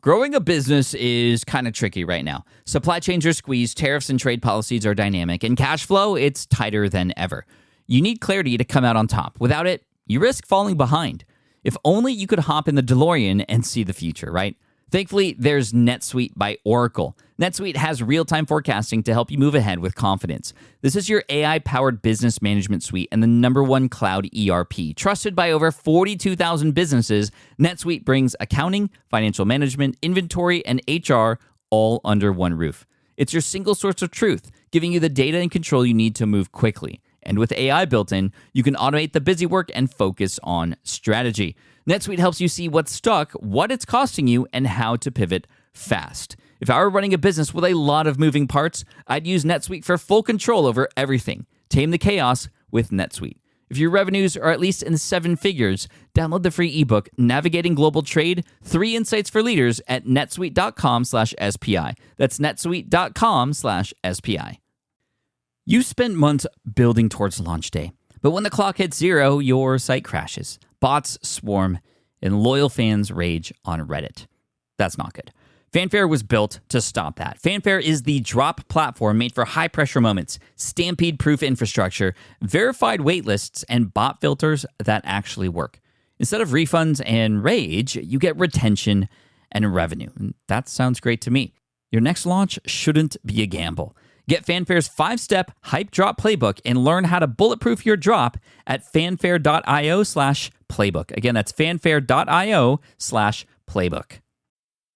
Growing a business is kind of tricky right now. Supply chains are squeezed, tariffs and trade policies are dynamic, and cash flow, it's tighter than ever. You need clarity to come out on top. Without it, you risk falling behind. If only you could hop in the DeLorean and see the future, right? Thankfully, there's NetSuite by Oracle. NetSuite has real-time forecasting to help you move ahead with confidence. This is your AI-powered business management suite and the #1 cloud ERP. Trusted by over 42,000 businesses, NetSuite brings accounting, financial management, inventory, and HR all under one roof. It's your single source of truth, giving you the data and control you need to move quickly. And with AI built in, you can automate the busy work and focus on strategy. NetSuite helps you see what's stuck, what it's costing you, and how to pivot fast. If I were running a business with a lot of moving parts, I'd use NetSuite for full control over everything. Tame the chaos with NetSuite. If your revenues are at least in 7 figures, download the free ebook, Navigating Global Trade, 3 Insights for Leaders at netsuite.com/SPI. That's netsuite.com/SPI. You spent months building towards launch day, but when the clock hits 0, your site crashes. Bots swarm, and loyal fans rage on Reddit. That's not good. Fanfare was built to stop that. Fanfare is the drop platform made for high-pressure moments, stampede-proof infrastructure, verified waitlists, and bot filters that actually work. Instead of refunds and rage, you get retention and revenue. And that sounds great to me. Your next launch shouldn't be a gamble. Get Fanfare's 5-step hype drop playbook and learn how to bulletproof your drop at fanfare.io/playbook. Again, that's fanfare.io/playbook.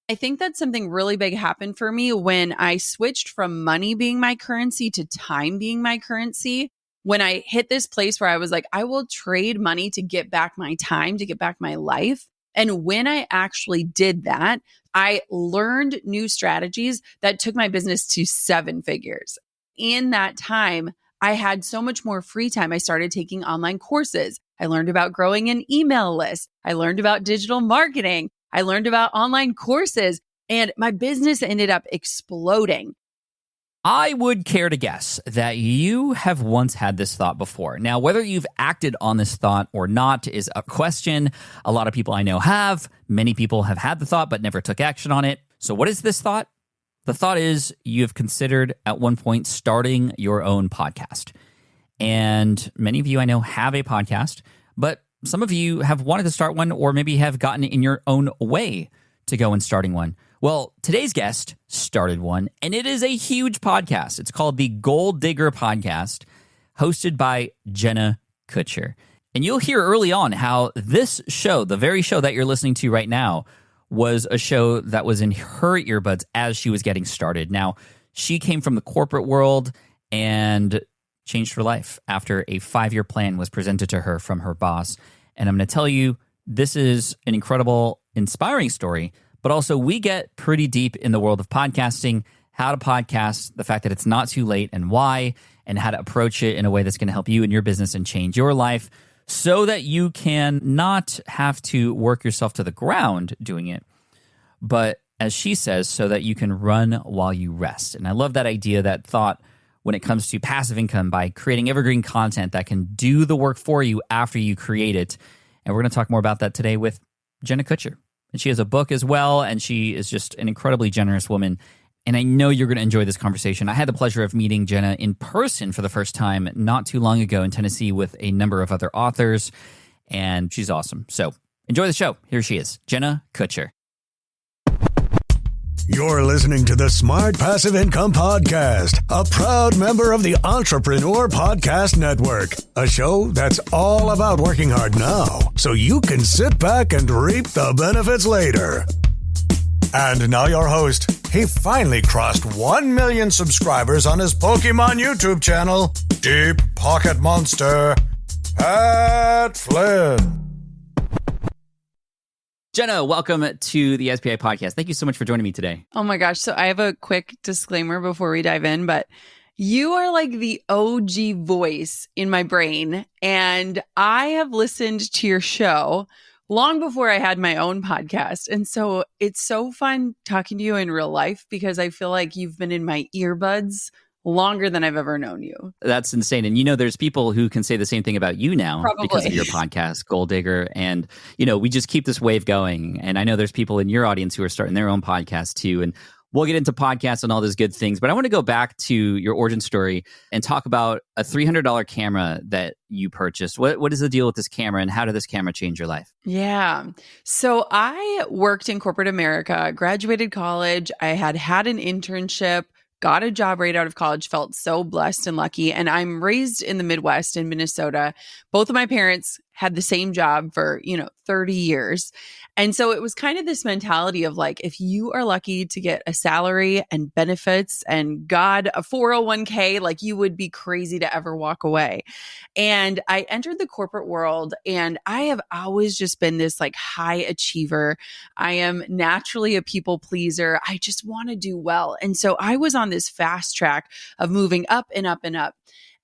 I think that something really big happened for me when I switched from money being my currency to time being my currency. When I hit this place where I was like, I will trade money to get back my time, to get back my life. And when I actually did that, I learned new strategies that took my business to 7 figures. In that time, I had so much more free time. I started taking online courses. I learned about growing an email list. I learned about digital marketing. I learned about online courses, and my business ended up exploding. I would care to guess that you have once had this thought before. Now, whether you've acted on this thought or not is a question. A lot of people I know have. Many people have had the thought but never took action on it. So what is this thought? The thought is you've considered at one point starting your own podcast. And many of you I know have a podcast, but some of you have wanted to start one or maybe have gotten in your own way to go and starting one. Well, today's guest started one, and it is a huge podcast. It's called the Gold Digger Podcast, hosted by Jenna Kutcher. And you'll hear early on how this show, the very show that you're listening to right now, was a show that was in her earbuds as she was getting started. Now, she came from the corporate world and changed her life after a 5-year plan was presented to her from her boss. And I'm going to tell you, this is an incredible, inspiring story, but also we get pretty deep in the world of podcasting, how to podcast, the fact that it's not too late and why, and how to approach it in a way that's going to help you in your business and change your life so that you can not have to work yourself to the ground doing it, but as she says, so that you can run while you rest. And I love that idea, that thought, when it comes to passive income by creating evergreen content that can do the work for you after you create it. And we're going to talk more about that today with Jenna Kutcher. And she has a book as well, and she is just an incredibly generous woman. And I know you're going to enjoy this conversation. I had the pleasure of meeting Jenna in person for the first time not too long ago in Tennessee with a number of other authors, and she's awesome. So enjoy the show. Here she is, Jenna Kutcher. You're listening to the Smart Passive Income Podcast, a proud member of the Entrepreneur Podcast Network, a show that's all about working hard now so you can sit back and reap the benefits later. And now your host. He finally crossed 1 million subscribers on his Pokemon YouTube channel, Deep Pocket Monster, Pat Flynn. Jenna, welcome to the SPI podcast. Thank you so much for joining me today. Oh my gosh. So I have a quick disclaimer before we dive in, but you are like the OG voice in my brain. And I have listened to your show long before I had my own podcast. And so it's so fun talking to you in real life because I feel like you've been in my earbuds longer than I've ever known you. That's insane. And there's people who can say the same thing about you now because of your podcast, Gold Digger. And, we just keep this wave going. And I know there's people in your audience who are starting their own podcast too. And we'll get into podcasts and all those good things. But I want to go back to your origin story and talk about a $300 camera that you purchased. What is the deal with this camera and how did this camera change your life? Yeah. So I worked in corporate America, graduated college. I had an internship, got a job right out of college, felt so blessed and lucky. And I'm raised in the Midwest in Minnesota. Both of my parents had the same job for, 30 years. And so it was kind of this mentality of like, if you are lucky to get a salary and benefits and God, a 401k, like you would be crazy to ever walk away. And I entered the corporate world and I have always just been this like high achiever. I am naturally a people pleaser. I just want to do well. And so I was on this fast track of moving up and up and up.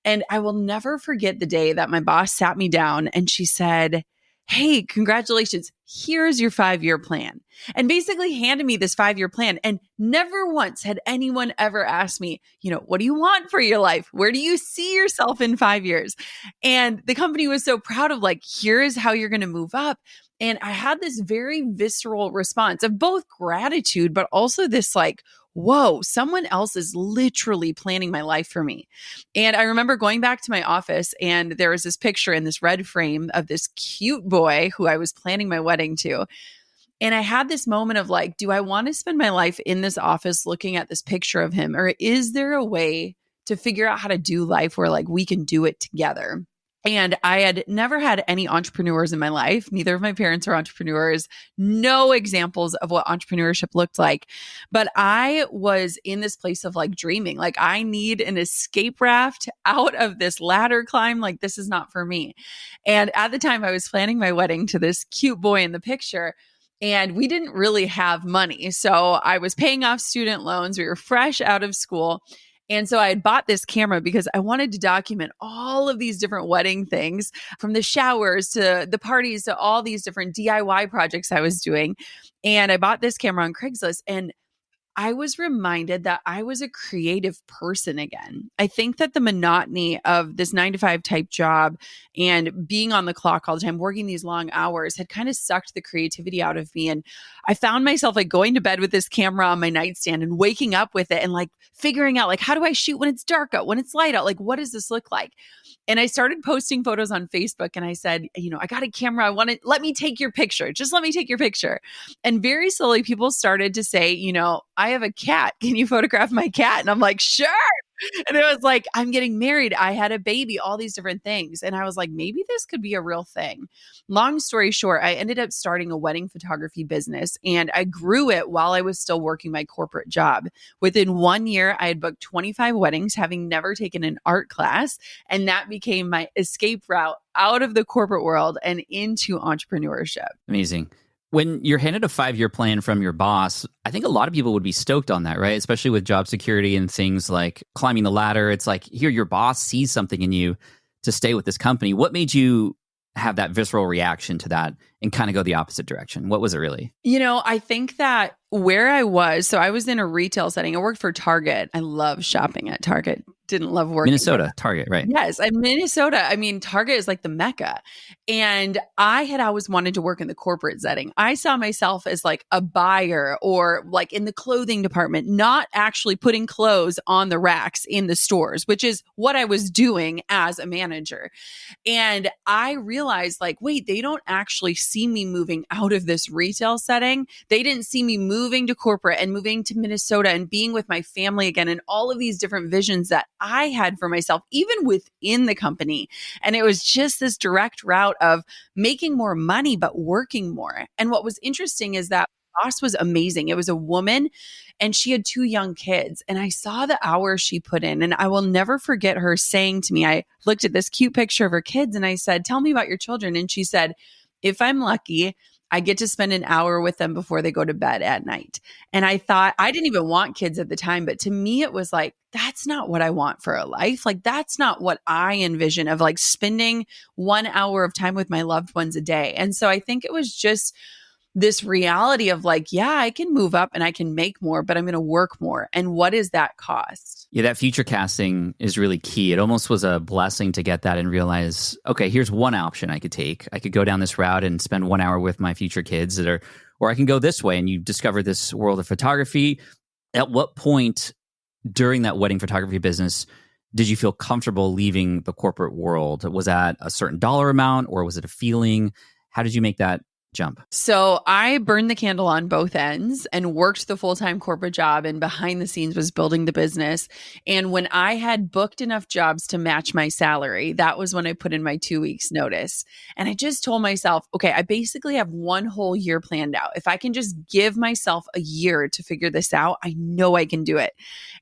And I will never forget the day that my boss sat me down and she said, "Hey, congratulations. Here's your 5-year plan." And basically handed me this 5-year plan. And never once had anyone ever asked me, what do you want for your life? Where do you see yourself in 5 years? And the company was so proud of like, here is how you're going to move up. And I had this very visceral response of both gratitude, but also this like, whoa, someone else is literally planning my life for me. And I remember going back to my office and there was this picture in this red frame of this cute boy who I was planning my wedding to. And I had this moment of like, do I want to spend my life in this office looking at this picture of him? Or is there a way to figure out how to do life where like we can do it together? And I had never had any entrepreneurs in my life. Neither of my parents are entrepreneurs, no examples of what entrepreneurship looked like. But I was in this place of like dreaming, like I need an escape raft out of this ladder climb. Like this is not for me. And at the time I was planning my wedding to this cute boy in the picture. And we didn't really have money. So I was paying off student loans. We were fresh out of school. And so I had bought this camera because I wanted to document all of these different wedding things, from the showers to the parties to all these different DIY projects I was doing. And I bought this camera on Craigslist and I was reminded that I was a creative person again. I think that the monotony of this 9-to-5 type job and being on the clock all the time, working these long hours had kind of sucked the creativity out of me. And I found myself like going to bed with this camera on my nightstand and waking up with it and like figuring out like, how do I shoot when it's dark out, when it's light out? Like, what does this look like? And I started posting photos on Facebook and I said, I got a camera. Let me take your picture. Just let me take your picture. And very slowly people started to say, I have a cat. Can you photograph my cat? And I'm like, sure. And it was like, I'm getting married. I had a baby, all these different things. And I was like, maybe this could be a real thing. Long story short, I ended up starting a wedding photography business and I grew it while I was still working my corporate job. Within 1 year, I had booked 25 weddings, having never taken an art class. And that became my escape route out of the corporate world and into entrepreneurship. Amazing. When you're handed a 5-year plan from your boss, I think a lot of people would be stoked on that, right? Especially with job security and things like climbing the ladder. It's like, here, your boss sees something in you to stay with this company. What made you have that visceral reaction to that and kind of go the opposite direction? What was it really? I think that where I was, so I was in a retail setting. I worked for Target. I love shopping at Target. Didn't love working. Minnesota, Target, right? Yes, Minnesota. I mean, Target is like the Mecca. And I had always wanted to work in the corporate setting. I saw myself as like a buyer or like in the clothing department, not actually putting clothes on the racks in the stores, which is what I was doing as a manager. And I realized like, wait, they don't actually see me moving out of this retail setting. They didn't see me moving to corporate and moving to Minnesota and being with my family again and all of these different visions that I had for myself, even within the company. And it was just this direct route of making more money, but working more. And what was interesting is that boss was amazing. It was a woman and she had 2 young kids. And I saw the hours she put in. And I will never forget her saying to me, I looked at this cute picture of her kids and I said, "Tell me about your children." And she said, "If I'm lucky, I get to spend an hour with them before they go to bed at night." And I thought, I didn't even want kids at the time, but to me, it was like, that's not what I want for a life. Like, that's not what I envision of like spending 1 hour of time with my loved ones a day. And so I think it was just this reality of like, yeah, I can move up and I can make more, but I'm going to work more. And what is that cost? Yeah, that future casting is really key. It almost was a blessing to get that and realize, okay, here's one option I could take. I could go down this route and spend 1 hour with my future kids or I can go this way. And you discover this world of photography. At what point during that wedding photography business did you feel comfortable leaving the corporate world? Was that a certain dollar amount or was it a feeling? How did you make that jump? So I burned the candle on both ends and worked the full-time corporate job, and behind the scenes was building the business. And when I had booked enough jobs to match my salary, that was when I put in my 2 weeks notice. And I just told myself, okay, I basically have one whole year planned out. If I can just give myself a year to figure this out, I know I can do it.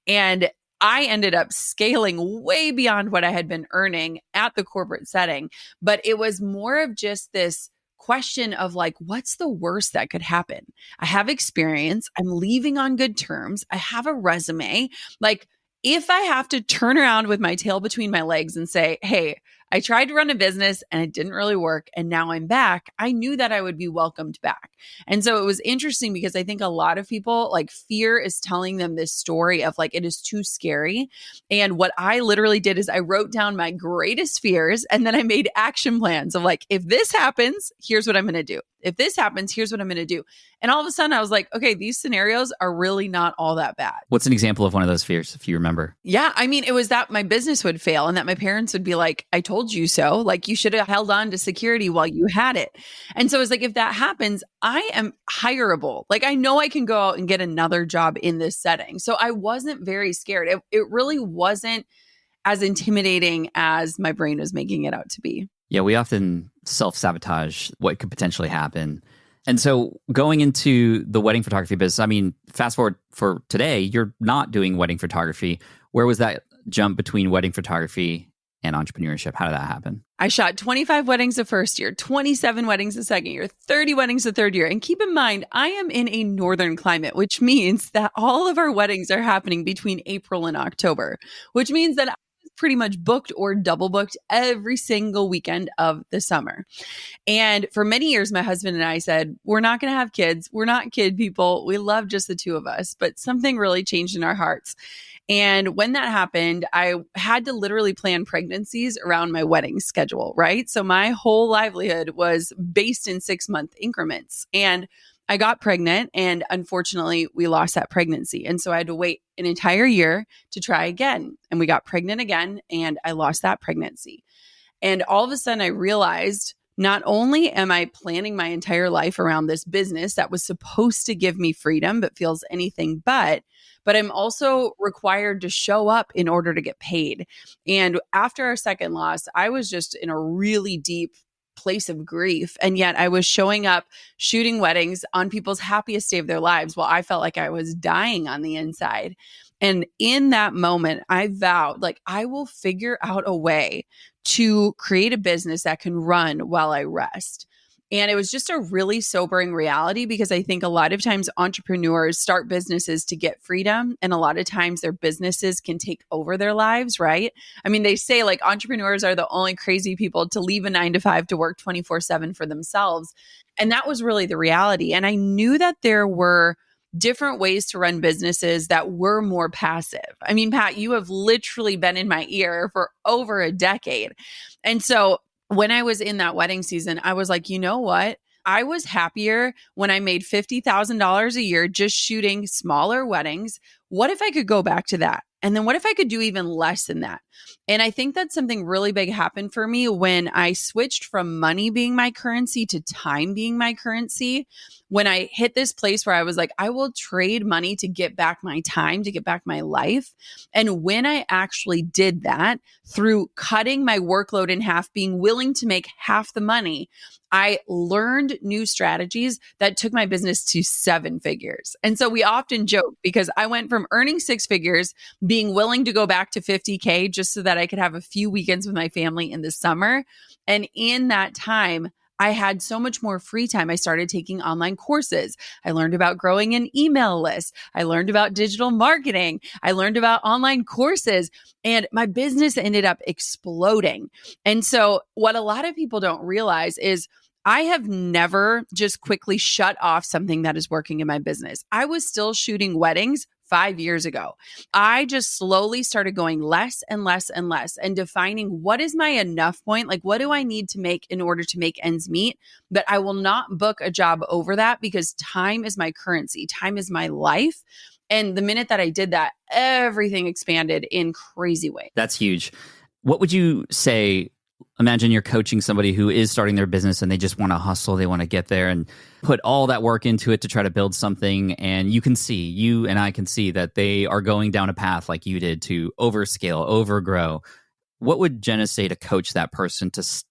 And I ended up scaling way beyond what I had been earning at the corporate setting. But it was more of just this question of like, what's the worst that could happen? I have experience. I'm leaving on good terms. I have a resume. Like, if I have to turn around with my tail between my legs and say, hey, I tried to run a business and it didn't really work, and now I'm back, I knew that I would be welcomed back. And so it was interesting because I think a lot of people, like, fear is telling them this story of like, it is too scary. And what I literally did is I wrote down my greatest fears and then I made action plans of like, if this happens, here's what I'm going to do. If this happens, here's what I'm going to do. And all of a sudden I was like, okay, these scenarios are really not all that bad. What's an example of one of those fears, if you remember? Yeah. I mean, it was that my business would fail and that my parents would be like, I told you so. Like, you should have held on to security while you had it. And so it was like, if that happens, I am hireable. Like, I know I can go out and get another job in this setting. So I wasn't very scared. It really wasn't as intimidating as my brain was making it out to be. Yeah, we often self-sabotage what could potentially happen. And so going into the wedding photography business, I mean, fast forward for today, you're not doing wedding photography. Where was that jump between wedding photography and entrepreneurship? How did that happen? I shot 25 weddings the first year, 27 weddings the second year, 30 weddings the third year. And keep in mind, I am in a northern climate, which means that all of our weddings are happening between April and October, which means that pretty much booked or double booked every single weekend of the summer. And for many years, my husband and I said, we're not going to have kids. We're not kid people. We love just the two of us, but something really changed in our hearts. And when that happened, I had to literally plan pregnancies around my wedding schedule, right? So my whole livelihood was based in 6-month increments. And I got pregnant, and unfortunately, we lost that pregnancy. And so I had to wait an entire year to try again. And we got pregnant again, and I lost that pregnancy. And all of a sudden, I realized not only am I planning my entire life around this business that was supposed to give me freedom, but feels anything but I'm also required to show up in order to get paid. And after our second loss, I was just in a really deep place of grief. And yet I was showing up, shooting weddings on people's happiest day of their lives while I felt like I was dying on the inside. And in that moment, I vowed, like, I will figure out a way to create a business that can run while I rest. And it was just a really sobering reality, because I think a lot of times entrepreneurs start businesses to get freedom. And a lot of times their businesses can take over their lives, right? I mean, they say like entrepreneurs are the only crazy people to leave a 9-to-5 to work 24/7 for themselves. And that was really the reality. And I knew that there were different ways to run businesses that were more passive. I mean, Pat, you have literally been in my ear for over a decade. And so when I was in that wedding season, I was like, you know what? I was happier when I made $50,000 a year just shooting smaller weddings. What if I could go back to that? And then what if I could do even less than that? And I think that something really big happened for me when I switched from money being my currency to time being my currency. When I hit this place where I was like, I will trade money to get back my time, to get back my life. And when I actually did that through cutting my workload in half, being willing to make half the money, I learned new strategies that took my business to 7 figures. And so we often joke, because I went from earning 6 figures, being willing to go back to 50K just so that I could have a few weekends with my family in the summer. And in that time, I had so much more free time. I started taking online courses. I learned about growing an email list. I learned about digital marketing. I learned about online courses, and my business ended up exploding. And so what a lot of people don't realize is I have never just quickly shut off something that is working in my business. I was still shooting weddings 5 years ago. I just slowly started going less and less and less and defining what is my enough point? Like, what do I need to make in order to make ends meet? But I will not book a job over that because time is my currency. Time is my life. And the minute that I did that, everything expanded in crazy ways. That's huge. What would you say? Imagine you're coaching somebody who is starting their business and they just want to hustle. They want to get there and put all that work into it to try to build something. And you and I can see that they are going down a path like you did to overscale, overgrow. What would Jenna say to coach that person to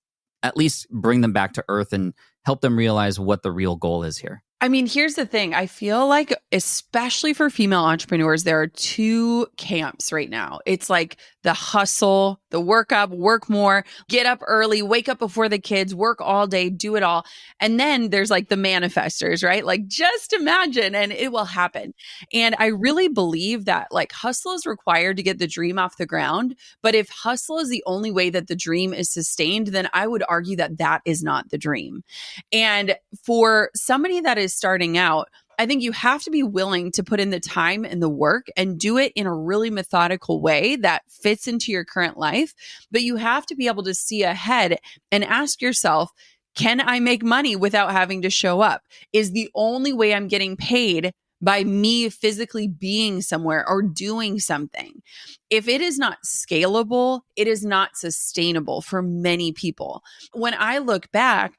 at least bring them back to earth and help them realize what the real goal is here? I mean, here's the thing. I feel like, especially for female entrepreneurs, there are two camps right now. It's like the hustle, the work up, work more, get up early, wake up before the kids, work all day, do it all. And then there's like the manifestors, right? Like just imagine and it will happen. And I really believe that like hustle is required to get the dream off the ground. But if hustle is the only way that the dream is sustained, then I would argue that that is not the dream. And for somebody that is starting out, I think you have to be willing to put in the time and the work and do it in a really methodical way that fits into your current life. But you have to be able to see ahead and ask yourself, can I make money without having to show up? Is the only way I'm getting paid by me physically being somewhere or doing something? If it is not scalable, it is not sustainable for many people. When I look back,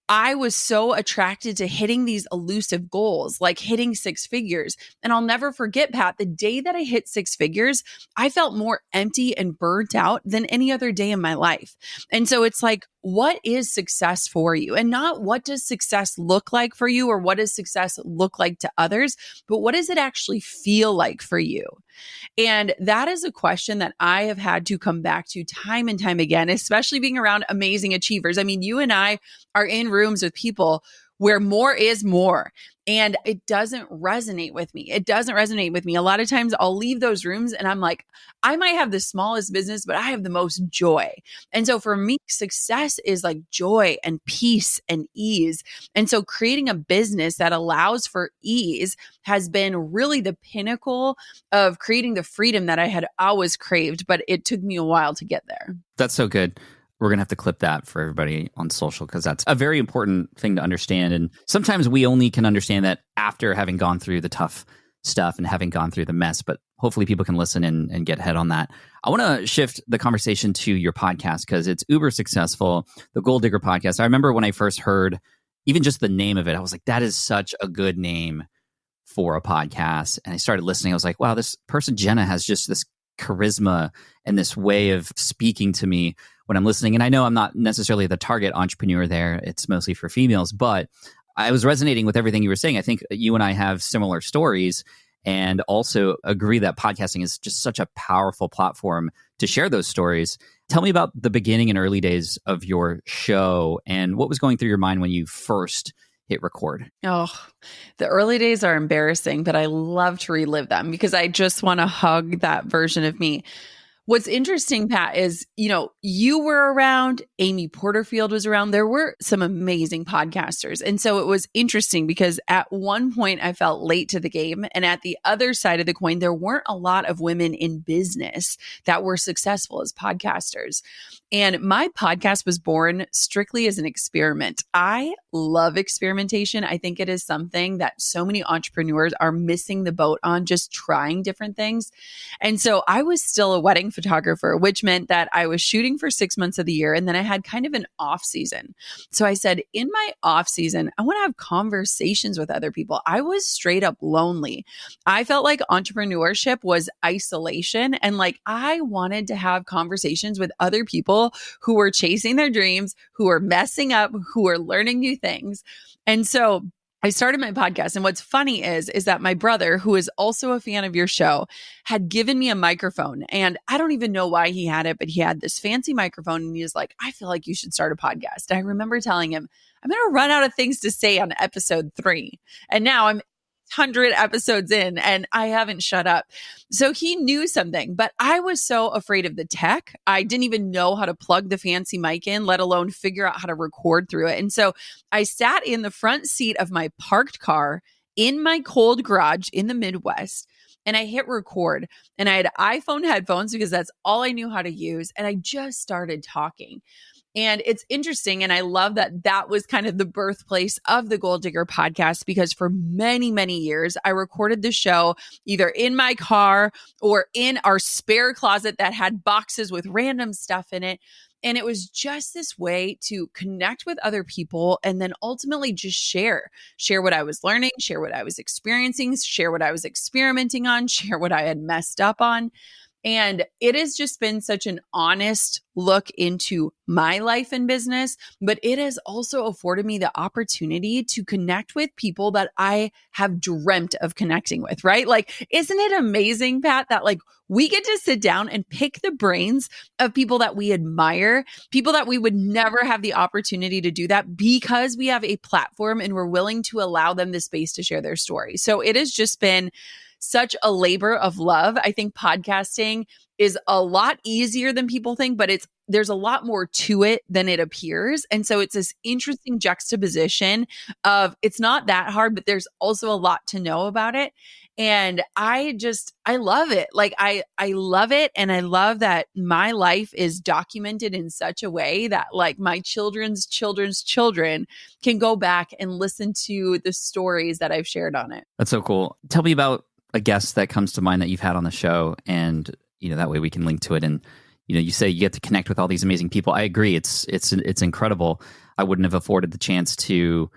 I was so attracted to hitting these elusive goals, like hitting 6 figures. And I'll never forget, Pat, the day that I hit 6 figures, I felt more empty and burnt out than any other day in my life. And so it's like, what is success for you? And not what does success look like for you or what does success look like to others, but what does it actually feel like for you? And that is a question that I have had to come back to time and time again, especially being around amazing achievers. I mean, you and I are in rooms with people where more is more. And it doesn't resonate with me. It doesn't resonate with me. A lot of times I'll leave those rooms and I'm like, I might have the smallest business, but I have the most joy. And so for me, success is like joy and peace and ease. And so creating a business that allows for ease has been really the pinnacle of creating the freedom that I had always craved, but it took me a while to get there. That's so good. We're going to have to clip that for everybody on social because that's a very important thing to understand. And sometimes we only can understand that after having gone through the tough stuff and having gone through the mess, but hopefully people can listen and get ahead on that. I want to shift the conversation to your podcast because it's uber successful, the Gold Digger Podcast. I remember when I first heard even just the name of it, I was like, that is such a good name for a podcast. And I started listening. I was like, wow, this person, Jenna, has just this charisma and this way of speaking to me when I'm listening. And I know I'm not necessarily the target entrepreneur there. It's mostly for females, but I was resonating with everything you were saying. I think you and I have similar stories and also agree that podcasting is just such a powerful platform to share those stories. Tell me about the beginning and early days of your show and what was going through your mind when you first hit record. Oh, the early days are embarrassing, but I love to relive them because I just want to hug that version of me. What's interesting, Pat, is, you were around, Amy Porterfield was around. There were some amazing podcasters. And so it was interesting because at one point I felt late to the game. And at the other side of the coin, there weren't a lot of women in business that were successful as podcasters. And my podcast was born strictly as an experiment. I love experimentation. I think it is something that so many entrepreneurs are missing the boat on, just trying different things. And so I was still a wedding photographer, which meant that I was shooting for 6 months of the year. And then I had kind of an off season. So I said, in my off season, I want to have conversations with other people. I was straight up lonely. I felt like entrepreneurship was isolation. And like, I wanted to have conversations with other people who were chasing their dreams, who were messing up, who were learning new things. And so I started my podcast. And what's funny is that my brother, who is also a fan of your show, had given me a microphone. And I don't even know why he had it, but he had this fancy microphone. And he was like, I feel like you should start a podcast. And I remember telling him, I'm going to run out of things to say on episode 3. And now I'm 600 episodes in and I haven't shut up. So he knew something, but I was so afraid of the tech. I didn't even know how to plug the fancy mic in, let alone figure out how to record through it. And so I sat in the front seat of my parked car in my cold garage in the Midwest. And I hit record and I had iPhone headphones because that's all I knew how to use. And I just started talking. And it's interesting. And I love that that was kind of the birthplace of the Goal Digger podcast, because for many, many years, I recorded the show either in my car or in our spare closet that had boxes with random stuff in it. And it was just this way to connect with other people and then ultimately just share what I was learning, share what I was experiencing, share what I was experimenting on, share what I had messed up on. And it has just been such an honest look into my life and business, but it has also afforded me the opportunity to connect with people that I have dreamt of connecting with, right? Like, isn't it amazing, Pat, that like we get to sit down and pick the brains of people that we admire, people that we would never have the opportunity to do that because we have a platform and we're willing to allow them the space to share their story. So it has just been such a labor of love. I think podcasting is a lot easier than people think, but there's a lot more to it than it appears. And so it's this interesting juxtaposition of it's not that hard, but there's also a lot to know about it. And I love it. Like I love it. And I love that my life is documented in such a way that like my children's children can go back and listen to the stories that I've shared on it. That's so cool. Tell me about a guest that comes to mind that you've had on the show, and that way we can link to it. And you say you get to connect with all these amazing people. I agree. It's incredible. I wouldn't have afforded the chance to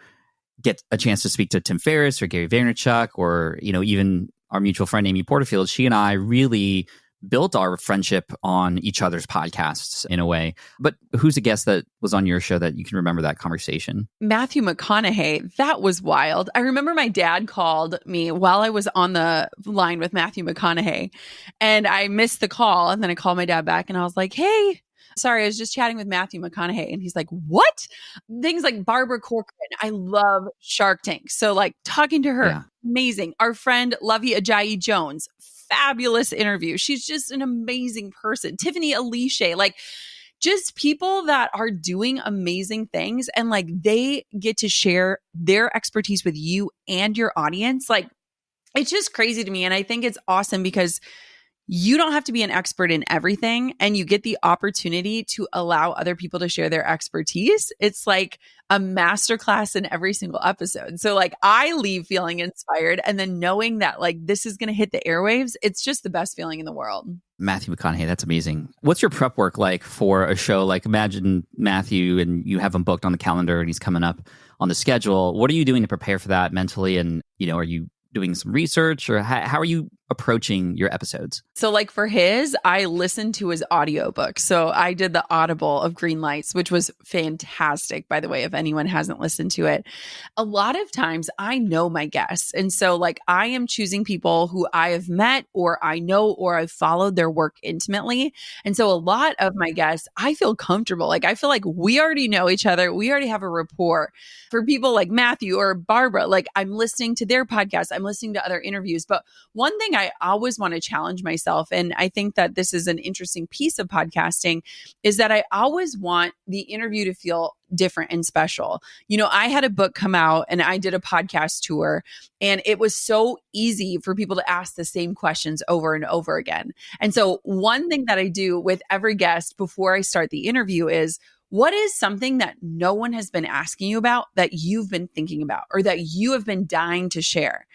get a chance to speak to Tim Ferriss or Gary Vaynerchuk or even our mutual friend Amy Porterfield. She and I really built our friendship on each other's podcasts in a way. But who's a guest that was on your show that you can remember that conversation? Matthew McConaughey. That was wild. I remember my dad called me while I was on the line with Matthew McConaughey and I missed the call. And then I called my dad back and I was like, hey, sorry, I was just chatting with Matthew McConaughey. And he's like, what? Things like Barbara Corcoran. I love Shark Tank. So like talking to her, amazing. Our friend Lovey Ajayi Jones, fabulous interview. She's just an amazing person. Tiffany Alicia, like just people that are doing amazing things and like they get to share their expertise with you and your audience. Like it's just crazy to me. And I think it's awesome because you don't have to be an expert in everything and you get the opportunity to allow other people to share their expertise. It's like a masterclass in every single episode. So like I leave feeling inspired and then knowing that like this is going to hit the airwaves, it's just the best feeling in the world. Matthew McConaughey, that's amazing. What's your prep work like for a show? Like imagine Matthew and you have him booked on the calendar and he's coming up on the schedule. What are you doing to prepare for that mentally? And, are you doing some research or how are you approaching your episodes? So like for his, I listened to his audiobook. So I did the Audible of Green Lights, which was fantastic, by the way, if anyone hasn't listened to it. A lot of times I know my guests. And so like I am choosing people who I have met or I know or I've followed their work intimately. And so a lot of my guests, I feel comfortable. Like I feel like we already know each other. We already have a rapport. For people like Matthew or Barbara, like I'm listening to their podcast. I'm listening to other interviews. But one thing I always want to challenge myself, and I think that this is an interesting piece of podcasting, is that I always want the interview to feel different and special. I had a book come out and I did a podcast tour and it was so easy for people to ask the same questions over and over again. And so one thing that I do with every guest before I start the interview is, what is something that no one has been asking you about that you've been thinking about or that you have been dying to share?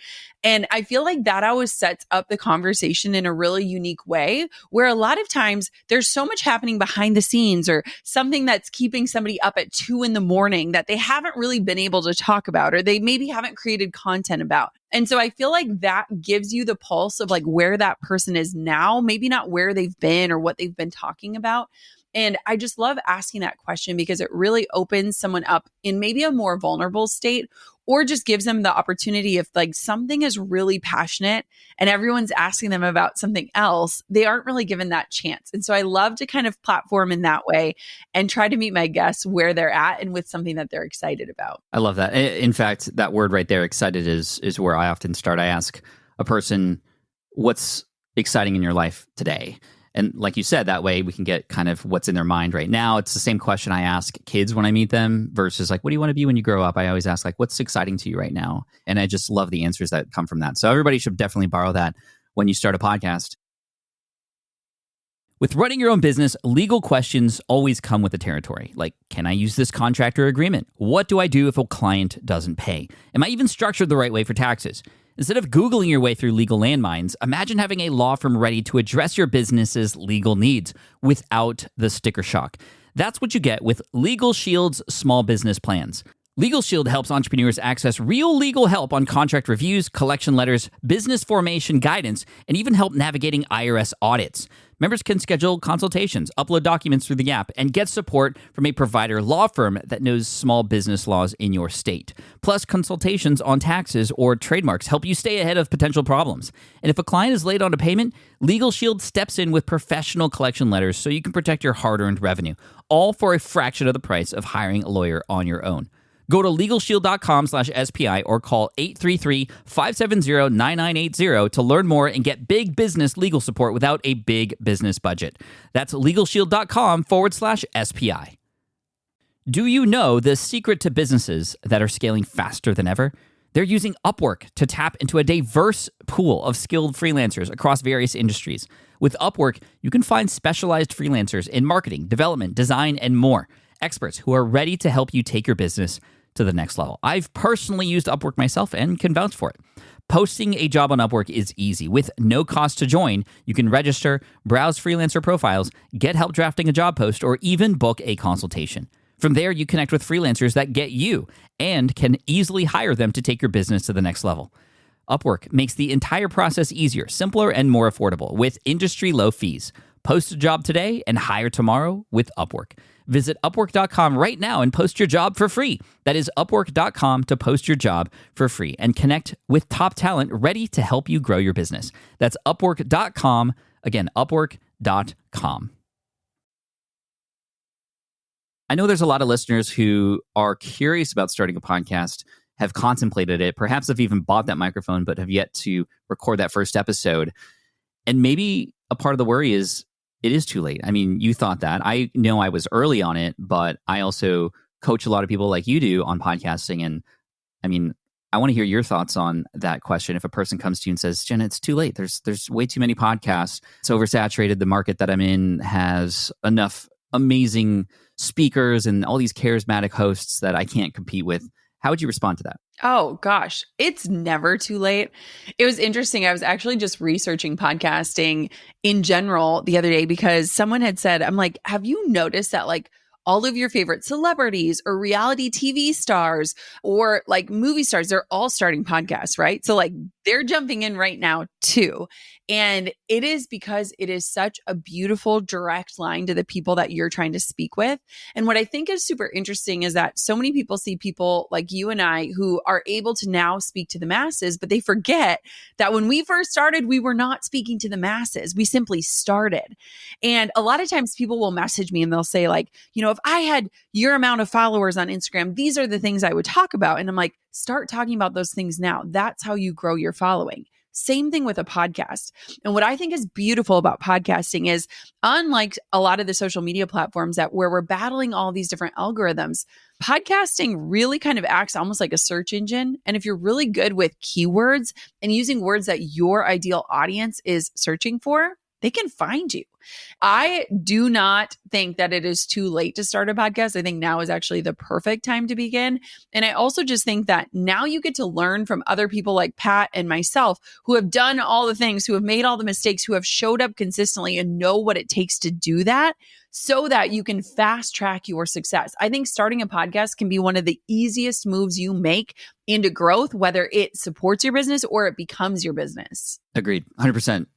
And I feel like that always sets up the conversation in a really unique way, where a lot of times there's so much happening behind the scenes or something that's keeping somebody up at 2 a.m. that they haven't really been able to talk about, or they maybe haven't created content about. And so I feel like that gives you the pulse of like where that person is now, maybe not where they've been or what they've been talking about. And I just love asking that question because it really opens someone up in maybe a more vulnerable state or just gives them the opportunity if like something is really passionate and everyone's asking them about something else, they aren't really given that chance. And so I love to kind of platform in that way and try to meet my guests where they're at and with something that they're excited about. I love that. In fact, that word right there, excited, is where I often start. I ask a person, what's exciting in your life today? And like you said, that way we can get kind of what's in their mind right now. It's the same question I ask kids when I meet them versus like, what do you want to be when you grow up? I always ask like, what's exciting to you right now? And I just love the answers that come from that. So everybody should definitely borrow that when you start a podcast. With running your own business, legal questions always come with the territory. Like, can I use this contract or agreement? What do I do if a client doesn't pay? Am I even structured the right way for taxes? Instead of Googling your way through legal landmines, imagine having a law firm ready to address your business's legal needs without the sticker shock. That's what you get with Legal Shield's small business plans. Legal Shield helps entrepreneurs access real legal help on contract reviews, collection letters, business formation guidance, and even help navigating IRS audits. Members can schedule consultations, upload documents through the app, and get support from a provider law firm that knows small business laws in your state. Plus, consultations on taxes or trademarks help you stay ahead of potential problems. And if a client is late on a payment, Legal Shield steps in with professional collection letters so you can protect your hard-earned revenue, all for a fraction of the price of hiring a lawyer on your own. Go to LegalShield.com/SPI or call 833-570-9980 to learn more and get big business legal support without a big business budget. That's LegalShield.com/SPI. Do you know the secret to businesses that are scaling faster than ever? They're using Upwork to tap into a diverse pool of skilled freelancers across various industries. With Upwork, you can find specialized freelancers in marketing, development, design, and more. Experts who are ready to help you take your business to the next level. I've personally used Upwork myself and can vouch for it. Posting a job on Upwork is easy. With no cost to join, you can register, browse freelancer profiles, get help drafting a job post, or even book a consultation. From there, you connect with freelancers that get you and can easily hire them to take your business to the next level. Upwork makes the entire process easier, simpler, and more affordable with industry-low fees. Post a job today and hire tomorrow with Upwork. Visit Upwork.com right now and post your job for free. That is Upwork.com to post your job for free and connect with top talent ready to help you grow your business. That's Upwork.com. Again, Upwork.com. I know there's a lot of listeners who are curious about starting a podcast, have contemplated it, perhaps have even bought that microphone, but have yet to record that first episode. And maybe a part of the worry is it is too late. I mean, you thought that. I know I was early on it, but I also coach a lot of people like you do on podcasting. And I mean, I want to hear your thoughts on that question. If a person comes to you and says, Jenna, it's too late. There's way too many podcasts. It's oversaturated. The market that I'm in has enough amazing speakers and all these charismatic hosts that I can't compete with. How would you respond to that? Oh gosh, it's never too late. It was interesting. I was actually just researching podcasting in general the other day because someone had said, I'm like, have you noticed that like all of your favorite celebrities or reality TV stars or like movie stars, they're all starting podcasts, right? So like they're jumping in right now too. And it is because it is such a beautiful direct line to the people that you're trying to speak with. And what I think is super interesting is that so many people see people like you and I who are able to now speak to the masses, but they forget that when we first started, we were not speaking to the masses. We simply started. And a lot of times people will message me and they'll say like, you know, if I had your amount of followers on Instagram, these are the things I would talk about. And I'm like, start talking about those things now. That's how you grow your following. Same thing with a podcast. And what I think is beautiful about podcasting is unlike a lot of the social media platforms where we're battling all these different algorithms, podcasting really kind of acts almost like a search engine. And if you're really good with keywords and using words that your ideal audience is searching for, they can find you. I do not think that it is too late to start a podcast. I think now is actually the perfect time to begin. And I also just think that now you get to learn from other people like Pat and myself who have done all the things, who have made all the mistakes, who have showed up consistently and know what it takes to do that so that you can fast track your success. I think starting a podcast can be one of the easiest moves you make into growth, whether it supports your business or it becomes your business. Agreed, 100%.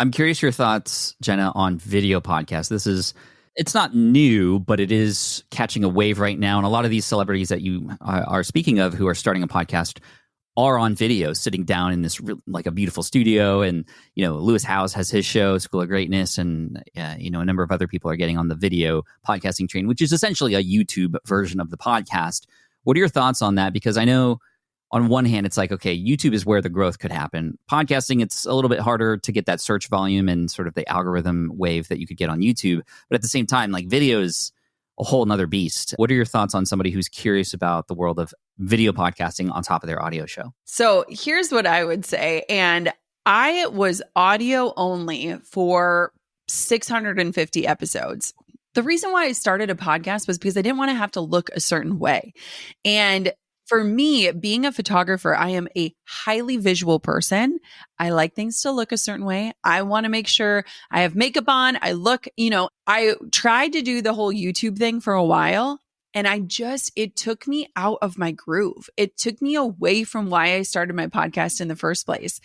I'm curious your thoughts, Jenna, on video podcasts. This is it's not new, but it is catching a wave right now. And a lot of these celebrities that you are speaking of who are starting a podcast are on video, sitting down in this like a beautiful studio. And, Lewis Howes has his show, School of Greatness. And, a number of other people are getting on the video podcasting train, which is essentially a YouTube version of the podcast. What are your thoughts on that? Because I know on one hand, it's like, okay, YouTube is where the growth could happen. Podcasting, it's a little bit harder to get that search volume and sort of the algorithm wave that you could get on YouTube. But at the same time, like video is a whole nother beast. What are your thoughts on somebody who's curious about the world of video podcasting on top of their audio show? So here's what I would say. And I was audio only for 650 episodes. The reason why I started a podcast was because I didn't want to have to look a certain way. And for me, being a photographer, I am a highly visual person. I like things to look a certain way. I want to make sure I have makeup on. I look, I tried to do the whole YouTube thing for a while, and it took me out of my groove. It took me away from why I started my podcast in the first place.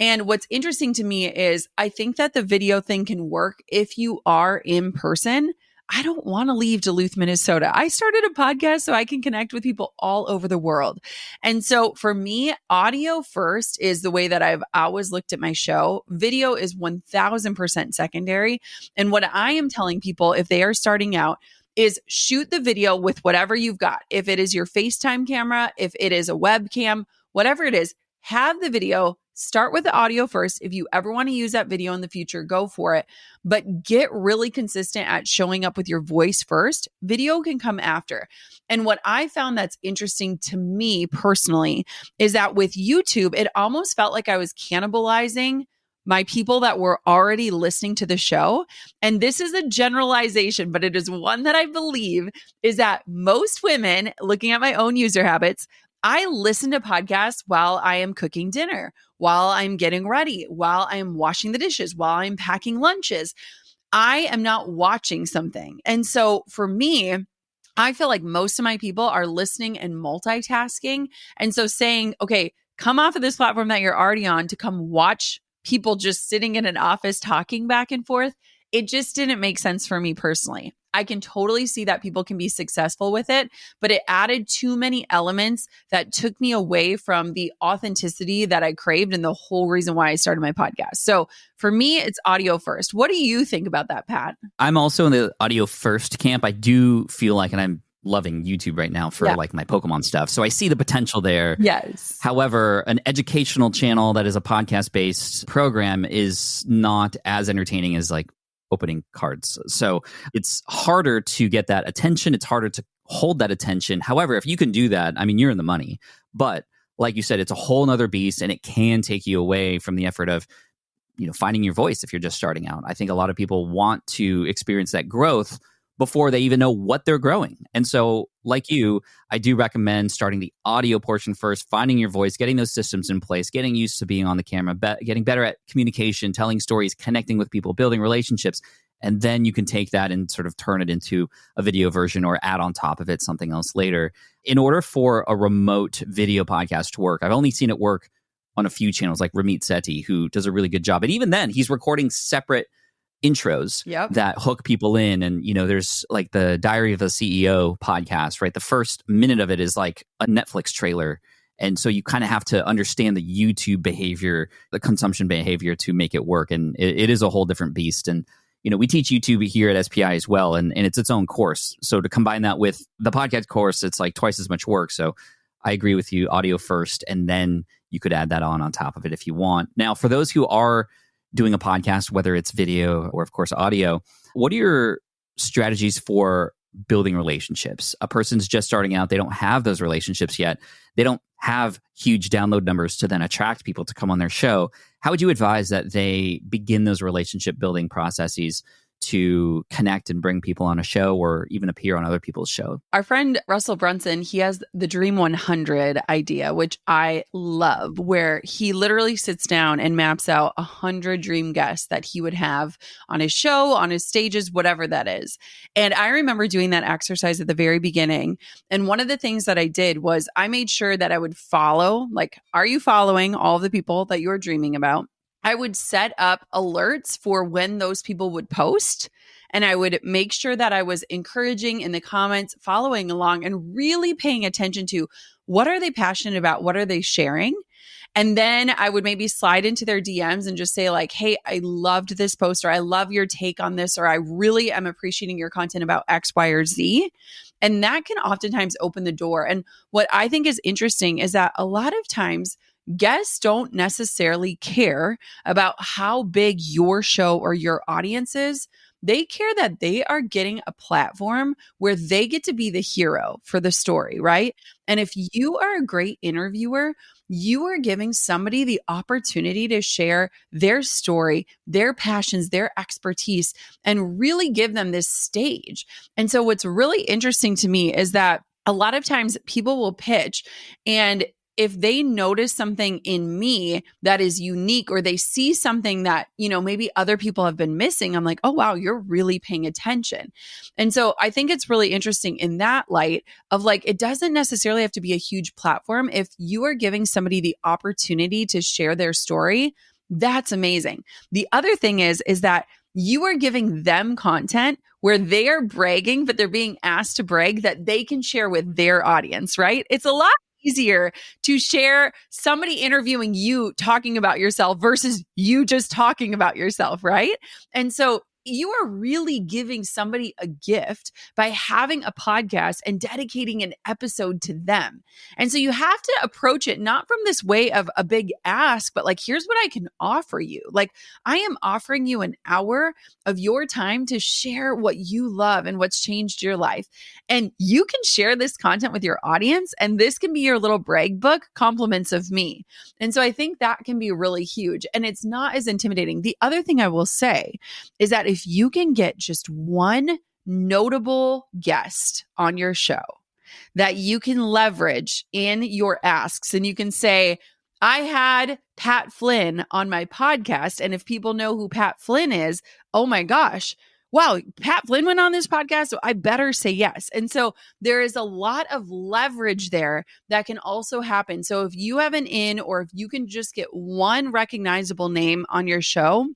And what's interesting to me is I think that the video thing can work if you are in person. I don't want to leave Duluth, Minnesota. I started a podcast so I can connect with people all over the world. And so for me, audio first is the way that I've always looked at my show. Video is 1000% secondary. And what I am telling people if they are starting out is shoot the video with whatever you've got. If it is your FaceTime camera, if it is a webcam, whatever it is, have the video. Start with the audio first. If you ever want to use that video in the future, go for it. But get really consistent at showing up with your voice first. Video can come after. And what I found that's interesting to me personally is that with YouTube, it almost felt like I was cannibalizing my people that were already listening to the show. And this is a generalization, but it is one that I believe is that most women, looking at my own user habits, I listen to podcasts while I am cooking dinner, while I'm getting ready, while I'm washing the dishes, while I'm packing lunches. I am not watching something. And so for me, I feel like most of my people are listening and multitasking. And so saying, okay, come off of this platform that you're already on to come watch people just sitting in an office talking back and forth, it just didn't make sense for me personally. I can totally see that people can be successful with it, but it added too many elements that took me away from the authenticity that I craved and the whole reason why I started my podcast. So for me, it's audio first. What do you think about that, Pat? I'm also in the audio first camp. I do feel like, and I'm loving YouTube right now for like my Pokemon stuff. So I see the potential there. Yes. However, an educational channel that is a podcast-based program is not as entertaining as like opening cards. So it's harder to get that attention. It's harder to hold that attention. However, if you can do that, I mean, you're in the money. But like you said, it's a whole nother beast, and it can take you away from the effort of, finding your voice if you're just starting out. I think a lot of people want to experience that growth before they even know what they're growing. And so like you, I do recommend starting the audio portion first, finding your voice, getting those systems in place, getting used to being on the camera, getting better at communication, telling stories, connecting with people, building relationships. And then you can take that and sort of turn it into a video version or add on top of it something else later. In order for a remote video podcast to work, I've only seen it work on a few channels like Ramit Sethi, who does a really good job. And even then, he's recording separate intros that hook people in. And, there's like the Diary of a CEO podcast, right? The first minute of it is like a Netflix trailer. And so you kind of have to understand the YouTube behavior, the consumption behavior to make it work. And it is a whole different beast. And, we teach YouTube here at SPI as well, and it's its own course. So to combine that with the podcast course, it's like twice as much work. So I agree with you, audio first, and then you could add that on top of it if you want. Now, for those who are doing a podcast, whether it's video or, of course, audio, what are your strategies for building relationships? A person's just starting out. They don't have those relationships yet. They don't have huge download numbers to then attract people to come on their show. How would you advise that they begin those relationship building processes to connect and bring people on a show or even appear on other people's show? Our friend Russell Brunson, he has the Dream 100 idea, which I love, where he literally sits down and maps out 100 dream guests that he would have on his show, on his stages, whatever that is. And I remember doing that exercise at the very beginning. And one of the things that I did was I made sure that I would follow, like, are you following all of the people that you're dreaming about? I would set up alerts for when those people would post. And I would make sure that I was encouraging in the comments, following along, and really paying attention to what are they passionate about? What are they sharing? And then I would maybe slide into their DMs and just say like, hey, I loved this post, or I love your take on this, or I really am appreciating your content about X, Y, or Z. And that can oftentimes open the door. And what I think is interesting is that a lot of times guests don't necessarily care about how big your show or your audience is. They care that they are getting a platform where they get to be the hero for the story, right? And if you are a great interviewer, you are giving somebody the opportunity to share their story, their passions, their expertise, and really give them this stage. And so what's really interesting to me is that a lot of times people will pitch, and if they notice something in me that is unique, or they see something that, maybe other people have been missing, I'm like, oh, wow, you're really paying attention. And so I think it's really interesting in that light of like, it doesn't necessarily have to be a huge platform. If you are giving somebody the opportunity to share their story, that's amazing. The other thing is that you are giving them content where they are bragging, but they're being asked to brag that they can share with their audience, right? It's a lot easier to share somebody interviewing you talking about yourself versus you just talking about yourself, right? And so you are really giving somebody a gift by having a podcast and dedicating an episode to them. And so you have to approach it not from this way of a big ask, but like, here's what I can offer you. Like, I am offering you an hour of your time to share what you love and what's changed your life. And you can share this content with your audience, and this can be your little brag book, compliments of me. And so I think that can be really huge, and it's not as intimidating. The other thing I will say is that if you can get just one notable guest on your show that you can leverage in your asks, and you can say, I had Pat Flynn on my podcast, and if people know who Pat Flynn is, oh my gosh, wow, Pat Flynn went on this podcast, so I better say yes. And so there is a lot of leverage there that can also happen. So if you have an in, or if you can just get one recognizable name on your show,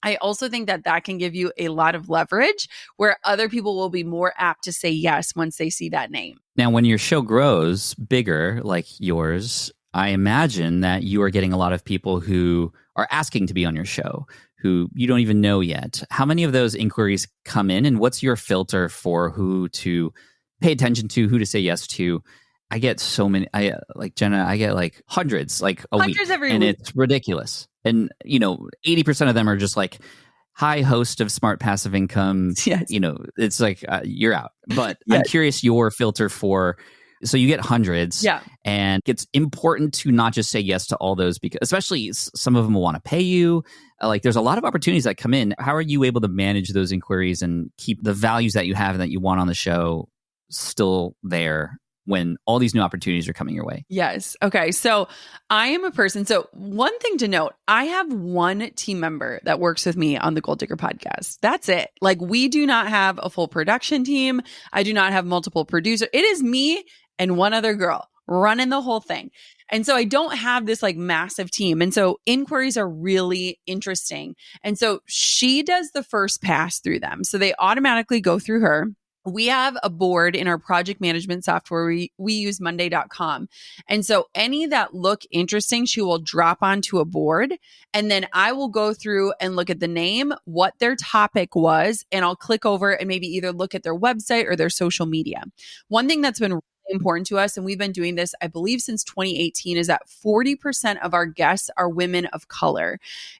I also think that that can give you a lot of leverage where other people will be more apt to say yes once they see that name. Now, when your show grows bigger, like yours, I imagine that you are getting a lot of people who are asking to be on your show, who you don't even know yet. How many of those inquiries come in, and what's your filter for who to pay attention to, who to say yes to? I get so many. Jenna, I get like hundreds, like a week, every and week. It's ridiculous. And 80% of them are just like, "Hi, host of Smart Passive Income." Yes. It's like you're out. But Yes. I'm curious your filter for. So you get hundreds, Yeah. and it's important to not just say yes to all those, because especially some of them will want to pay you. Like, there's a lot of opportunities that come in. How are you able to manage those inquiries and keep the values that you have and that you want on the show still there when all these new opportunities are coming your way? Yes. Okay. So I am a person. So one thing to note, I have one team member that works with me on the Gold Digger podcast. That's it. Like, we do not have a full production team. I do not have multiple producers. It is me and one other girl running the whole thing. And so I don't have this like massive team. And so inquiries are really interesting. And so she does the first pass through them. So they automatically go through her. We have a board in our project management software. We use Monday.com. And so any that look interesting, she will drop onto a board. And then I will go through and look at the name, what their topic was, and I'll click over and maybe either look at their website or their social media. One thing that's been important to us, and we've been doing this, I believe, since 2018, is that 40% of our guests are women of color.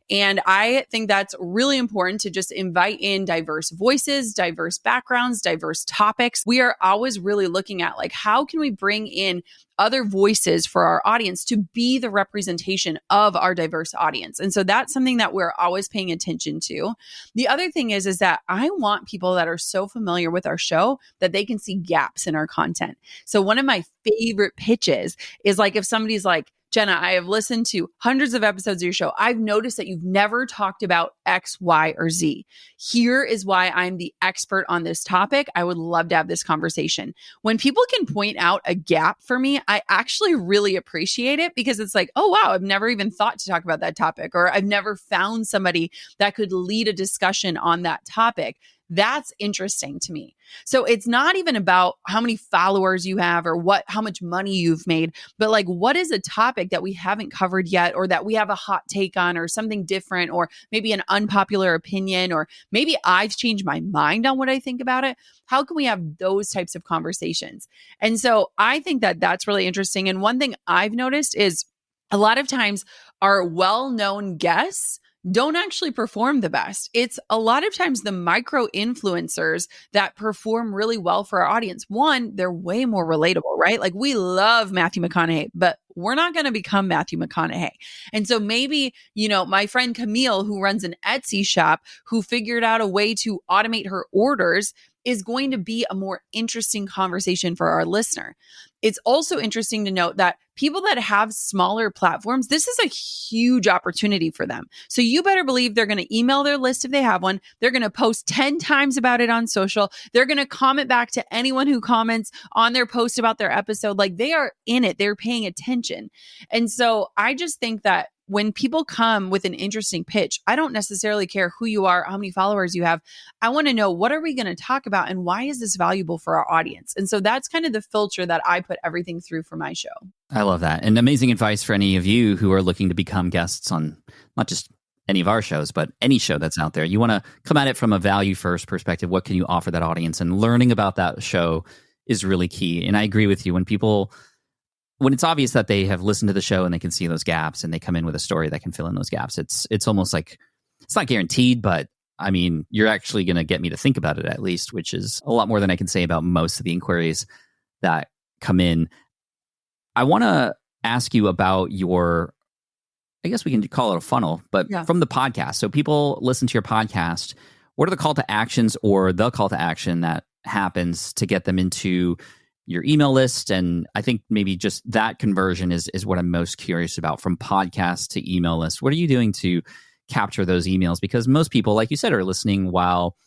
And I think that's really important to just invite in diverse voices, diverse backgrounds, diverse topics. We are always really looking at like, how can we bring in other voices for our audience to be the representation of our diverse audience? And so that's something that we're always paying attention to. The other thing is that I want people that are so familiar with our show that they can see gaps in our content. So one of my favorite pitches is like, if somebody's like, Jenna, I have listened to hundreds of episodes of your show. I've noticed that you've never talked about X, Y, or Z. Here is why I'm the expert on this topic. I would love to have this conversation. When people can point out a gap for me, I actually really appreciate it, because it's like, oh, wow, I've never even thought to talk about that topic, or I've never found somebody that could lead a discussion on that topic. That's interesting to me. So it's not even about how many followers you have or how much money you've made, but like, what is a topic that we haven't covered yet, or that we have a hot take on, or something different, or maybe an unpopular opinion, or maybe I've changed my mind on what I think about it. How can we have those types of conversations? And so I think that that's really interesting. And one thing I've noticed is a lot of times our well-known guests don't actually perform the best. It's a lot of times the micro influencers that perform really well for our audience. One, they're way more relatable, right? Like, we love Matthew McConaughey, but we're not going to become Matthew McConaughey. And so maybe, my friend Camille, who runs an Etsy shop, who figured out a way to automate her orders, is going to be a more interesting conversation for our listener. It's also interesting to note that people that have smaller platforms, this is a huge opportunity for them. So you better believe they're going to email their list if they have one. They're going to post 10 times about it on social. They're going to comment back to anyone who comments on their post about their episode. Like, they are in it. They're paying attention. And so I just think that when people come with an interesting pitch, I don't necessarily care who you are, how many followers you have. I want to know, what are we going to talk about and why is this valuable for our audience? And so that's kind of the filter that I put everything through for my show. I love that. And amazing advice for any of you who are looking to become guests on not just any of our shows, but any show that's out there. You want to come at it from a value first perspective. What can you offer that audience? And learning about that show is really key. And I agree with you. When it's obvious that they have listened to the show and they can see those gaps and they come in with a story that can fill in those gaps, it's almost like, it's not guaranteed, but I mean, you're actually going to get me to think about it at least, which is a lot more than I can say about most of the inquiries that come in. I want to ask you about I guess we can call it a funnel, but from the podcast. So people listen to your podcast. What are the call to actions or the call to action that happens to get them into your email list? And I think maybe just that conversion is what I'm most curious about, from podcast to email list. What are you doing to capture those emails? Because most people, like you said, are listening while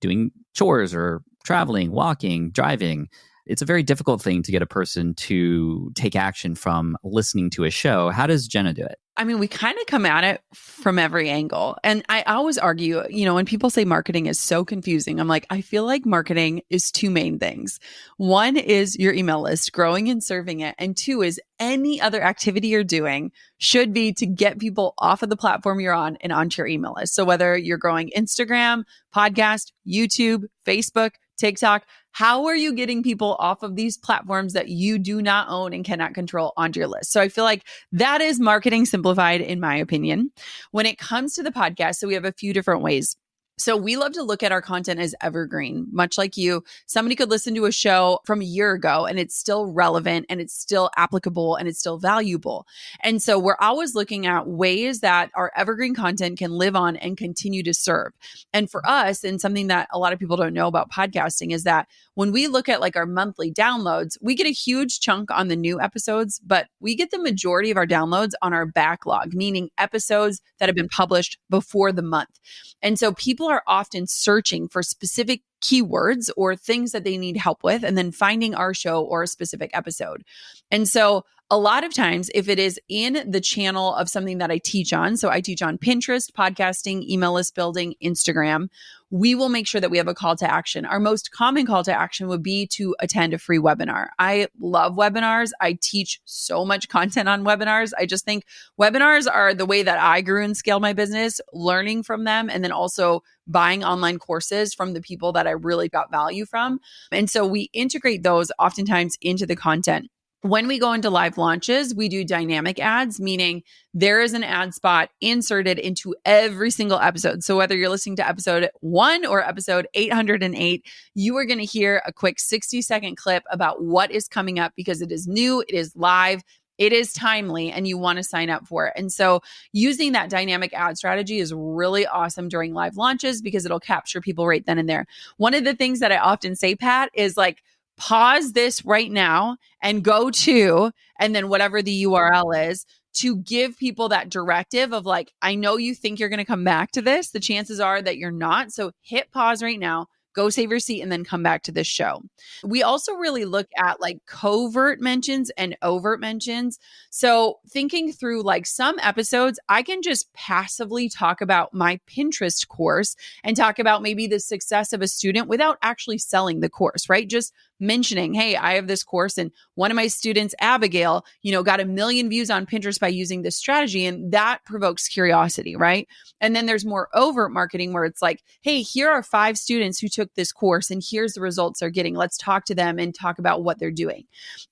doing chores or traveling, walking, driving. It's a very difficult thing to get a person to take action from listening to a show. How does Jenna do it? I mean, we kind of come at it from every angle. And I always argue, when people say marketing is so confusing, I'm like, I feel like marketing is two main things. One is your email list, growing and serving it. And two is any other activity you're doing should be to get people off of the platform you're on and onto your email list. So whether you're growing Instagram, podcast, YouTube, Facebook, TikTok, how are you getting people off of these platforms that you do not own and cannot control onto your list? So I feel like that is marketing simplified, in my opinion. When it comes to the podcast, so we have a few different ways. So we love to look at our content as evergreen, much like you. Somebody could listen to a show from a year ago and it's still relevant and it's still applicable and it's still valuable. And so we're always looking at ways that our evergreen content can live on and continue to serve. And for us, and something that a lot of people don't know about podcasting, is that when we look at like our monthly downloads, we get a huge chunk on the new episodes, but we get the majority of our downloads on our backlog, meaning episodes that have been published before the month. And so people are often searching for specific keywords or things that they need help with, and then finding our show or a specific episode. And so a lot of times, if it is in the channel of something that I teach on, so I teach on Pinterest, podcasting, email list building, Instagram, we will make sure that we have a call to action. Our most common call to action would be to attend a free webinar. I love webinars. I teach so much content on webinars. I just think webinars are the way that I grew and scaled my business, learning from them, and then also buying online courses from the people that I really got value from. And so we integrate those oftentimes into the content. When we go into live launches, we do dynamic ads, meaning there is an ad spot inserted into every single episode. So whether you're listening to episode 1 or episode 808, you are going to hear a quick 60-second clip about what is coming up, because it is new, it is live, it is timely, and you want to sign up for it. And so using that dynamic ad strategy is really awesome during live launches, because it'll capture people right then and there. One of the things that I often say, Pat, is like, pause this right now and go to, and then whatever the URL is, to give people that directive of like, I know you think you're going to come back to this. The chances are that you're not. So hit pause right now, go save your seat and then come back to this show. We also really look at like covert mentions and overt mentions. So thinking through like some episodes, I can just passively talk about my Pinterest course and talk about maybe the success of a student without actually selling the course, right? Just mentioning, hey, I have this course and one of my students, Abigail, got 1 million views on Pinterest by using this strategy. And that provokes curiosity, right? And then there's more overt marketing where it's like, hey, here are 5 students who took this course and here's the results they're getting. Let's talk to them and talk about what they're doing.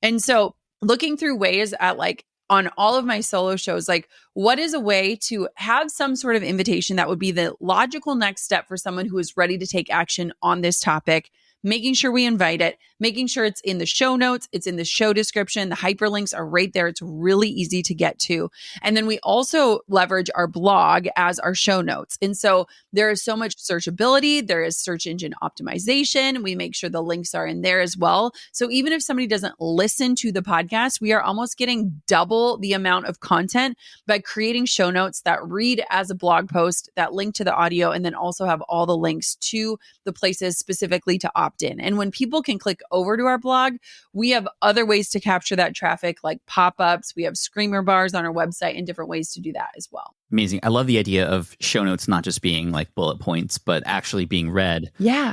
And so looking through ways at like, on all of my solo shows, like what is a way to have some sort of invitation that would be the logical next step for someone who is ready to take action on this topic, making sure we invite it, making sure it's in the show notes, it's in the show description, the hyperlinks are right there. It's really easy to get to. And then we also leverage our blog as our show notes. And so there is so much searchability, there is search engine optimization. We make sure the links are in there as well. So even if somebody doesn't listen to the podcast, we are almost getting double the amount of content by creating show notes that read as a blog post, that link to the audio, and then also have all the links to the places specifically to opt in. And when people can click over to our blog, we have other ways to capture that traffic, like pop-ups. We have screamer bars on our website and different ways to do that as well. Amazing. I love the idea of show notes not just being like bullet points, but actually being read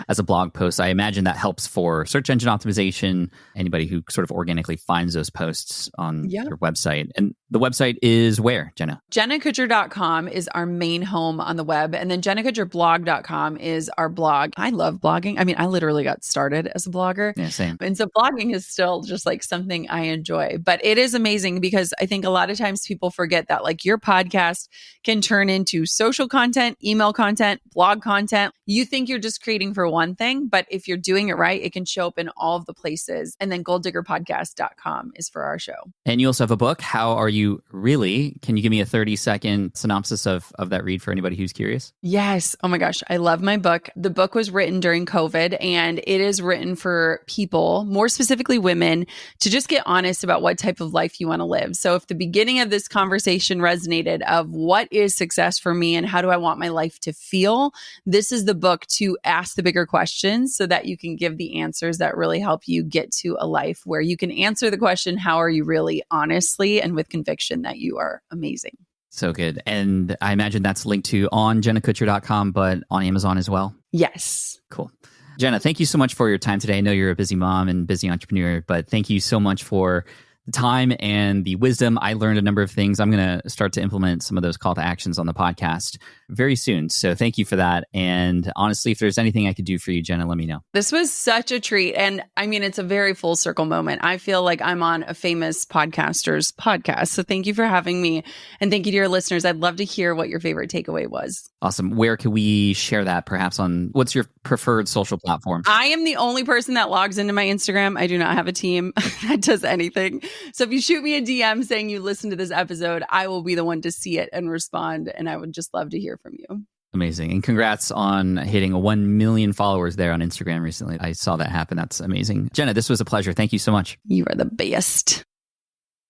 as a blog post. I imagine that helps for search engine optimization, anybody who sort of organically finds those posts on your website. And the website is where, Jenna? JennaKutcher.com is our main home on the web. And then JennaKutcherblog.com is our blog. I love blogging. I mean, I literally got started as a blogger. Yeah, same. And so blogging is still just like something I enjoy. But it is amazing because I think a lot of times people forget that like your podcast can turn into social content, email content, blog content. You think you're just creating for one thing, but if you're doing it right, it can show up in all of the places. And then golddiggerpodcast.com is for our show. And you also have a book, How Are You Really? Can you give me a 30-second synopsis of that read for anybody who's curious? Yes. Oh my gosh. I love my book. The book was written during COVID and it is written for people, more specifically women, to just get honest about what type of life you want to live. So if the beginning of this conversation resonated of what is success for me and how do I want my life to feel, this is the book to ask the bigger questions so that you can give the answers that really help you get to a life where you can answer the question, how are you really, honestly and with conviction that you are amazing. So good. And I imagine that's linked to on JennaKutcher.com, but on Amazon as well? Yes. Cool. Jenna, thank you so much for your time today. I know you're a busy mom and busy entrepreneur, but thank you so much for the time and the wisdom. I learned a number of things. I'm going to start to implement some of those call to actions on the podcast very soon. So thank you for that. And honestly, if there's anything I could do for you, Jenna, let me know. This was such a treat. And I mean, it's a very full circle moment. I feel like I'm on a famous podcaster's podcast. So thank you for having me. And thank you to your listeners. I'd love to hear what your favorite takeaway was. Awesome. Where can we share that perhaps on, what's your preferred social platform? I am the only person that logs into my Instagram. I do not have a team that does anything. So if you shoot me a DM saying you listened to this episode, I will be the one to see it and respond. And I would just love to hear from you. Amazing. And congrats on hitting 1 million followers there on Instagram recently. I saw that happen. That's amazing. Jenna, this was a pleasure. Thank you so much. You are the best.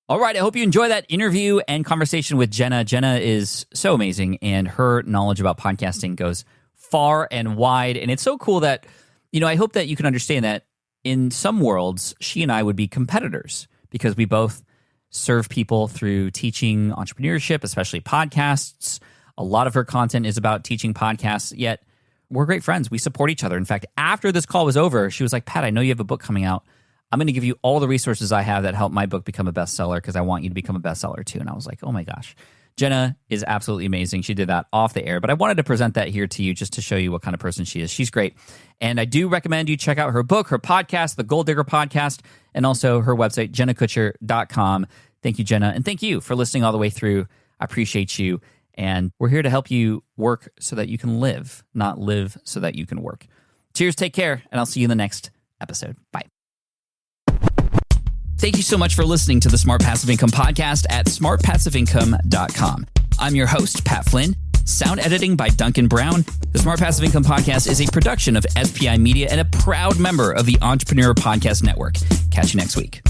All right. I hope you enjoy that interview and conversation with Jenna. Jenna is so amazing and her knowledge about podcasting goes far and wide. And it's so cool that, I hope that you can understand that in some worlds, she and I would be competitors, because we both serve people through teaching entrepreneurship, especially podcasts. A lot of her content is about teaching podcasts, yet we're great friends. We support each other. In fact, after this call was over, she was like, Pat, I know you have a book coming out. I'm going to give you all the resources I have that help my book become a bestseller because I want you to become a bestseller too. And I was like, oh my gosh. Jenna is absolutely amazing. She did that off the air, but I wanted to present that here to you just to show you what kind of person she is. She's great. And I do recommend you check out her book, her podcast, the Gold Digger Podcast, and also her website, JennaKutcher.com. Thank you, Jenna. And thank you for listening all the way through. I appreciate you. And we're here to help you work so that you can live, not live so that you can work. Cheers, take care, and I'll see you in the next episode. Bye. Thank you so much for listening to the Smart Passive Income Podcast at smartpassiveincome.com. I'm your host, Pat Flynn. Sound editing by Duncan Brown. The Smart Passive Income Podcast is a production of SPI Media and a proud member of the Entrepreneur Podcast Network. Catch you next week.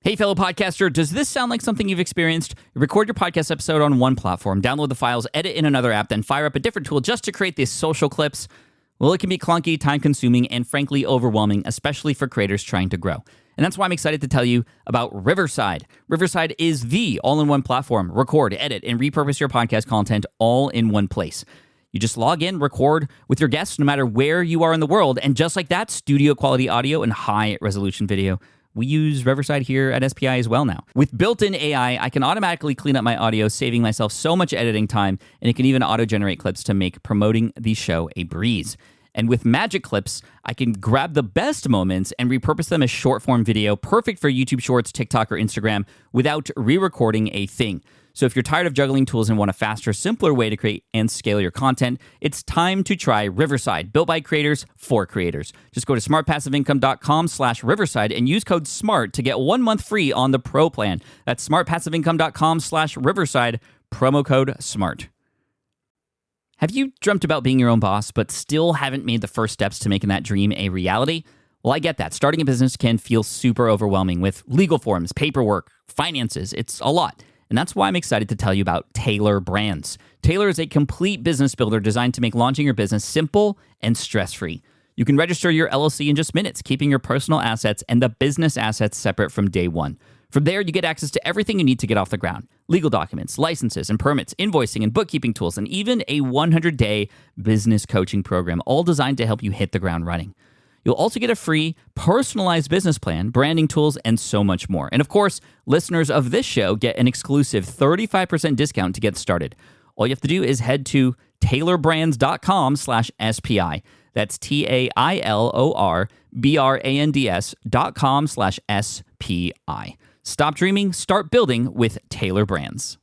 Hey, fellow podcaster, does this sound like something you've experienced? You record your podcast episode on one platform, download the files, edit in another app, then fire up a different tool just to create these social clips? Well, it can be clunky, time-consuming, and frankly overwhelming, especially for creators trying to grow. And that's why I'm excited to tell you about Riverside. Riverside is the all-in-one platform. Record, edit, and repurpose your podcast content all in one place. You just log in, record with your guests no matter where you are in the world, and just like that, studio-quality audio and high-resolution video. We use Riverside here at SPI as well now. With built-in AI, I can automatically clean up my audio, saving myself so much editing time, and it can even auto-generate clips to make promoting the show a breeze. And with Magic Clips, I can grab the best moments and repurpose them as short-form video, perfect for YouTube Shorts, TikTok, or Instagram, without re-recording a thing. So if you're tired of juggling tools and want a faster, simpler way to create and scale your content, it's time to try Riverside, built by creators for creators. Just go to smartpassiveincome.com/Riverside and use code SMART to get 1 month free on the Pro plan. That's smartpassiveincome.com/Riverside, promo code SMART. Have you dreamt about being your own boss, but still haven't made the first steps to making that dream a reality? Well, I get that. Starting a business can feel super overwhelming with legal forms, paperwork, finances. It's a lot. And that's why I'm excited to tell you about Taylor Brands. Taylor is a complete business builder designed to make launching your business simple and stress-free. You can register your LLC in just minutes, keeping your personal assets and the business assets separate from day one. From there, you get access to everything you need to get off the ground. Legal documents, licenses and permits, invoicing and bookkeeping tools, and even a 100-day business coaching program, all designed to help you hit the ground running. You'll also get a free, personalized business plan, branding tools, and so much more. And of course, listeners of this show get an exclusive 35% discount to get started. All you have to do is head to taylorbrands.com/SPI. That's TAILORBRANDS.com/SPI. Stop dreaming, start building with Taylor Brands.